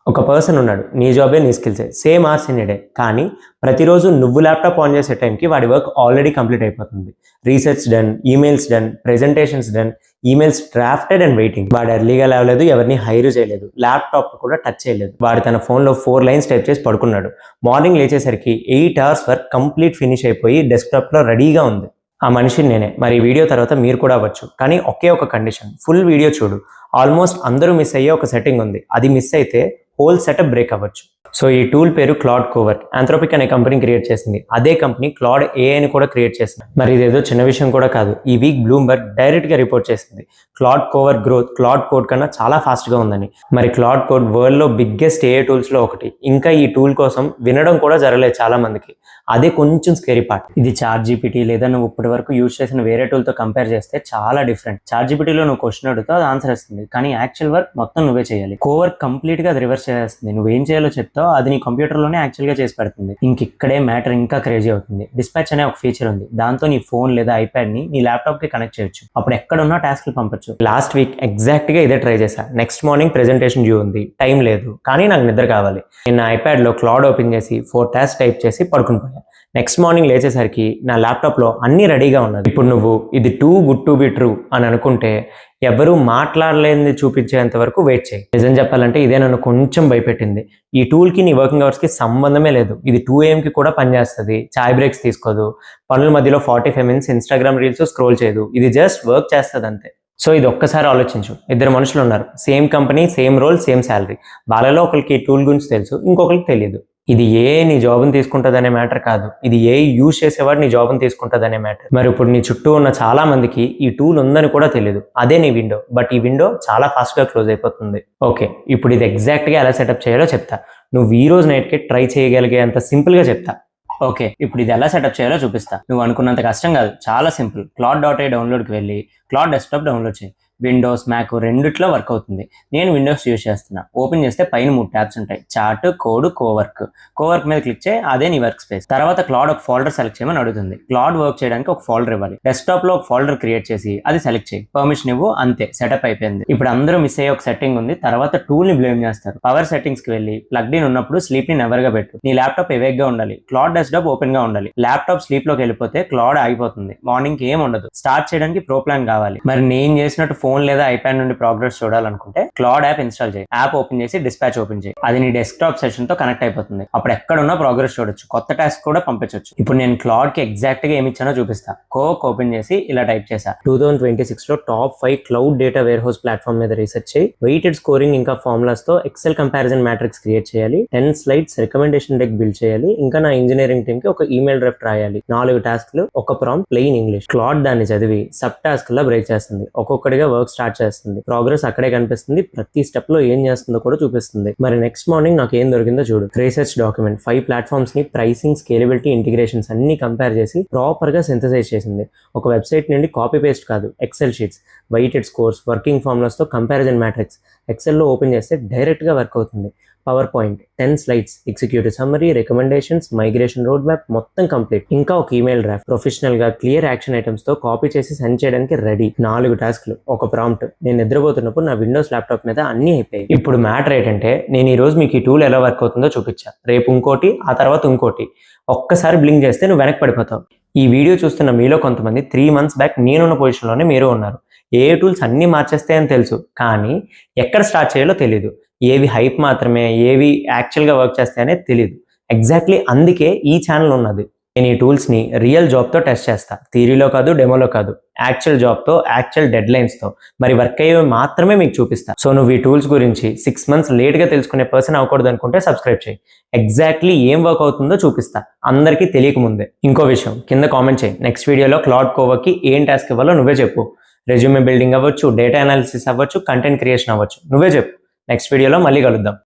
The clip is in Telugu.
ఒక పర్సన్ ఉన్నాడు, నీ జాబే నీ స్కిల్సే, same hours in a day. కానీ ప్రతిరోజు నువ్వు ల్యాప్టాప్ ఆన్ చేసే టైంకి వాడి వర్క్ ఆల్రెడీ కంప్లీట్ అయిపోతుంది. Research done, emails done, presentations done, emails drafted and waiting. వాడు ఎర్లీగా లేవలేదు, ఎవరిని హైర్ చేయలేదు, ల్యాప్టాప్ కూడా టచ్ చేయలేదు. వాడు తన ఫోన్లో 4 లైన్స్ టైప్ చేసి పడుకున్నాడు. మార్నింగ్ లేచేసరికి 8 అవర్స్ వర్క్ కంప్లీట్ ఫినిష్ అయిపోయి డెస్క్టాప్లో రెడీగా ఉంది. ఆ మనిషిని నేనే. మరి ఈ వీడియో తర్వాత మీరు కూడా అవ్వచ్చు, కానీ ఒకే ఒక కండిషన్, ఫుల్ వీడియో చూడు. ఆల్మోస్ట్ అందరూ మిస్ అయ్యే ఒక సెట్టింగ్ ఉంది, అది మిస్ అయితే హోల్ సెటప్ బ్రేక్ అవ్వచ్చు. సో ఈ టూల్ పేరు క్లాడ్ కోవర్క్. ఆంథ్రోపిక్ అనే కంపెనీ క్రియేట్ చేసింది. అదే కంపెనీ క్లాడ్ ఏఐని కూడా క్రియేట్ చేసింది. మరి ఇదేదో చిన్న విషయం కూడా కాదు. ఈ వీక్ బ్లూంబర్గ్ డైరెక్ట్ గా రిపోర్ట్ చేసింది Claude Cowork growth Claude Code కన్నా చాలా ఫాస్ట్ గా ఉందని. మరి క్లాడ్ కోడ్ వరల్డ్ లో బిగ్గెస్ట్ ఏఐ టూల్స్ లో ఒకటి. ఇంకా ఈ టూల్ కోసం వినడం కూడా జరగలేదు చాలా మందికి. అదే కొంచెం స్కేరీ పార్ట్. ఇది చాట్ జీపీటీ లేదా నువ్వు ఇప్పటి వరకు యూజ్ చేసిన వేరే టూల్ తో కంపేర్ చేస్తే చాలా డిఫరెంట్. చాట్ జీపీటీలో నువ్వు క్వశ్చన్ అడుగుతావు, అది ఆన్సర్ ఇస్తుంది, కానీ యాక్చువల్ వర్క్ మొత్తం నువ్వే చేయాలి. కోవర్క్ కంప్లీట్ గా అది రివర్స్ చేస్తుంది. నువ్వేం చేయాలో చెప్తావు, అది నీ కంప్యూటర్ లోనే యాక్చువల్ గా చేసి పెడుతుంది. ఇక్కడే మ్యాటర్ ఇంకా క్రేజీ అవుతుంది. డిస్పాచ్ అనే ఒక ఫీచర్ ఉంది. దాంతో నీ ఫోన్ లేదా ఐప్యాడ్ ని నీ ల్యాప్టాప్ కి కనెక్ట్ చేయొచ్చు. అప్పుడు ఎక్కడున్నా టాస్క్లు పంపొచ్చు. లాస్ట్ వీక్ ఎగ్జాక్ట్ గా ఇదే ట్రై చేశా. నెక్స్ట్ మార్నింగ్ ప్రెజెంటేషన్ డ్యూ ఉంది, టైం లేదు, కానీ నాకు నిద్ర కావాలి. నేను నా ఐప్యాడ్ లో క్లాడ్ ఓపెన్ చేసి 4 టాస్క్ టైప్ చేసి పడుకుని పోయా. నెక్స్ట్ మార్నింగ్ లేచేసరికి నా ల్యాప్టాప్లో అన్నీ రెడీగా ఉన్నది. ఇప్పుడు నువ్వు ఇది too good to be true అని అనుకుంటే ఎవరు మాట్లాడలేనిది చూపించేంత వరకు వెయిట్ చేయి. నిజం చెప్పాలంటే ఇదే నన్ను కొంచెం భయపెట్టింది. ఈ టూల్కి నీ వర్కింగ్ అవర్స్కి సంబంధమే లేదు. ఇది 2 AM కూడా పనిచేస్తుంది. చాయ్ బ్రేక్స్ తీసుకోదు. పనుల మధ్యలో 45 minutes ఇన్స్టాగ్రామ్ రీల్స్ స్క్రోల్ చేయదు. ఇది జస్ట్ వర్క్ చేస్తుంది అంతే. సో ఇది ఒక్కసారి ఆలోచించు. 2 మనుషులు ఉన్నారు, same company, same role, same salary. వాళ్ళలో ఒకరికి ఈ టూల్ గురించి తెలుసు, ఇంకొకరికి తెలియదు. ఇది నీ జాబ్ని తీసుకుంటుందనే మ్యాటర్ కాదు, ఇది యూజ్ చేసేవాడు నీ జాబ్ని తీసుకుంటుందనే మ్యాటర్. మరి ఇప్పుడు నీ చుట్టూ ఉన్న చాలా మందికి ఈ టూల్ ఉందని కూడా తెలియదు. అదే నీ విండో, బట్ ఈ విండో చాలా ఫాస్ట్గా క్లోజ్ అయిపోతుంది. ఓకే, ఇప్పుడు ఇది ఎగ్జాక్ట్గా ఎలా సెటప్ చేయాలో చెప్తా. నువ్వు ఈ రోజు నైట్కి ట్రై చేయగలిగే అంత సింపుల్గా చెప్తా. ఓకే, ఇప్పుడు ఇది ఎలా సెటప్ చేయాలో చూపిస్తా. నువ్వు అనుకున్నంత కష్టం కాదు, చాలా సింపుల్. claude.ai డౌన్లోడ్కి వెళ్ళి క్లాడ్ డెస్క్టాప్ డౌన్లోడ్ చేయి. విండోస్, మ్యాక్ రెండిట్లో వర్క్ అవుతుంది. నేను విండోస్ యూజ్ చేస్తున్నా. ఓపెన్ చేస్తే పైన 3 ట్యాబ్స్ ఉంటాయి, చార్ట్, కోడ్, కోవర్క్. కోవర్క్ మీద క్లిక్ చేయి, అదే నీ వర్క్ స్పేస్. తర్వాత క్లాడ్ ఒక ఫోల్డర్ సెలెక్ట్ చేయమని అడుగుతుంది. క్లాడ్ వర్క్ చేయడానికి ఒక ఫోల్డర్ ఇవ్వాలి. డెస్క్టాప్ లో ఒక ఫోల్డర్ క్రియేట్ చేసి అది సెలెక్ట్ చేయి, పర్మిషన్ ఇవ్వు, అంతే, సెటప్ అయిపోయింది. ఇప్పుడు అందరూ మిస్ అయ్యే ఒక సెట్టింగ్ ఉంది. తర్వాత టూల్ ని బ్లేమ్ చేస్తారు. పవర్ సెట్టింగ్స్ కి వెళ్ళి ప్లగ్డ్ ఇన్ ఉన్నప్పుడు స్లీప్ ని నెవర్ గా పెట్టు. నీ ల్యాప్టాప్ ఎవేక్ గా ఉండాలి, క్లాడ్ డెస్క్టాప్ ఓపెన్ గా ఉండాలి. ల్యాప్టాప్ స్లీప్ లోకి వెళ్ళిపోతే క్లాడ్ ఆగిపోతుంది, మార్నింగ్ ఏం ఉండదు. స్టార్ట్ చేయడానికి ప్రో ప్లాన్ కావాలి. మరి నేను చేసినట్టు ఫోన్ లేదా ఐప్యాడ్ నుండి ప్రోగ్రెస్ చూడాలనుకుంటే క్లాడ్ యాప్ ఇన్స్టాల్ చేయి. యాప్ ఓపెన్ చేసి డిస్పాచ్ ఓపెన్ చేయి. అది నీ డెస్క్టాప్ సెషన్ తో కనెక్ట్ అయిపోతుంది. అప్పుడు ఎక్కడున్నా ప్రోగ్రెస్ చూడొచ్చు, కొత్త టాస్క్ కూడా పంపించవచ్చు. ఇప్పుడు నేను క్లాడ్ కి ఎగ్జాక్ట్ గా ఏమి ఇచ్చానో చూపిస్తా. కోవర్క్ ఓపెన్ చేసి ఇలా టైప్ చేశా. 2026 లో top 5 cloud data warehouse platform మీద రీసెర్చ్ చేయి. వెయిటెడ్ స్కోరింగ్ ఇంకా ఫార్ములాస్ తో ఎక్సెల్ కంపారిజన్ మ్యాట్రిక్స్ క్రియేట్ చేయాలి. 10 slides రికమెండేషన్ డెక్ బిల్డ్ చేయాలి. ఇంకా నా ఇంజనీరింగ్ టీమ్ కి ఒక ఈమెయిల్ డ్రాఫ్ట్ రాయాలి. 4 టాస్క్లు, ఒక ప్రాంప్ట్, ప్లెయిన్ ఇంగ్లీష్. క్లాడ్ దాన్ని చదివి సబ్ టాస్క్ లా బ్రేక్ చేస్తుంది. ఒక్కొక్కటిగా వర్క్ స్టార్ట్ చేస్తుంది. ప్రోగ్రెస్ అక్కడే కనిపిస్తుంది. ప్రతి స్టెప్ లో ఏం చేస్తుందో కూడా చూపిస్తుంది. మరి నెక్స్ట్ మార్నింగ్ నాకు ఏం దొరికిందో చూడు. రీసెర్చ్ డాక్యుమెంట్ 5 ప్లాట్ఫామ్స్ ని ప్రైసింగ్, స్కేలబిలిటీ, ఇంటిగ్రేషన్స్ అన్ని కంపేర్ చేసి ప్రాపర్ గా సింథసైజ్ చేసింది. ఒక వెబ్సైట్ నుండి కాపీ పేస్ట్ కాదు, Excel sheets, weighted scores, working formulas తో కంపారిజన్ మ్యాట్రిక్స్. ఎక్సెల్ లో ఓపెన్ చేస్తే డైరెక్ట్ గా వర్క్ అవుతుంది. PowerPoint, 10 slides, executive summary, recommendations, migration road map మొత్తం కంప్లీట్. ఇంకా ఒక ఈమెయిల్ డ్రాఫ్ట్. ప్రొఫెషనల్ గా క్లియర్ యాక్షన్ ఐటమ్స్ తో కాపీ చేసి సెండ్ చేయడానికి రెడీ. 4 టాస్క్లు, ఒక ప్రాంప్ట్. నేను నిద్రపోతున్నప్పుడు నా విండోస్ ల్యాప్టాప్ మీద అన్ని అయిపోయాయి. ఇప్పుడు మ్యాటర్ ఏంటంటే నేను ఈ రోజు మీకు ఈ టూల్ ఎలా వర్క్ అవుతుందో చూపించా. రేపు ఇంకోటి, ఆ తర్వాత ఇంకోటి. ఒక్కసారి బ్లింక్ చేస్తే నువ్వు వెనక్కి పడిపోతావు. ఈ వీడియో చూస్తున్న మీలో కొంతమంది 3 months బ్యాక్ నేనున్న పొజిషన్లోనే మీరు ఉన్నారు. ఏ టూల్స్ అన్ని మార్చేస్తాయని తెలుసు, కానీ ఎక్కడ స్టార్ట్ చేయాలో తెలియదు. ఏవి హైప్ మాత్రమే, ఏవి యాక్చువల్గా వర్క్ చేస్తాయనే తెలియదు. ఎగ్జాక్ట్లీ అందుకే ఈ ఛానల్ ఉన్నది. నేను ఈ టూల్స్ని రియల్ జాబ్తో టెస్ట్ చేస్తా. థియరీలో కాదు, డెమోలో కాదు, యాక్చువల్ జాబ్తో, యాక్చువల్ డెడ్ లైన్స్తో. మరి వర్క్ అయ్యేవి మాత్రమే మీకు చూపిస్తా. సో నువ్వు ఈ టూల్స్ గురించి 6 months లేట్గా తెలుసుకునే పర్సన్ అవ్వకూడదు అనుకుంటే సబ్స్క్రైబ్ చేయి. ఎగ్జాక్ట్లీ ఏం వర్క్ అవుతుందో చూపిస్తా, అందరికీ తెలియకముందే. ఇంకో విషయం, కింద కామెంట్ చేయి. నెక్స్ట్ వీడియోలో క్లాడ్ కోవర్కి ఏం టాస్క్ ఇవ్వాలో నువ్వే చెప్పు. రెజ్యూమే బిల్డింగ్ అవ్వచ్చు, డేటా అనాలిసిస్ అవ్వచ్చు, కంటెంట్ క్రియేషన్ అవ్వచ్చు, నువ్వే చెప్పు. నెక్స్ట్ వీడియోలో మళ్ళీ కలుద్దాం.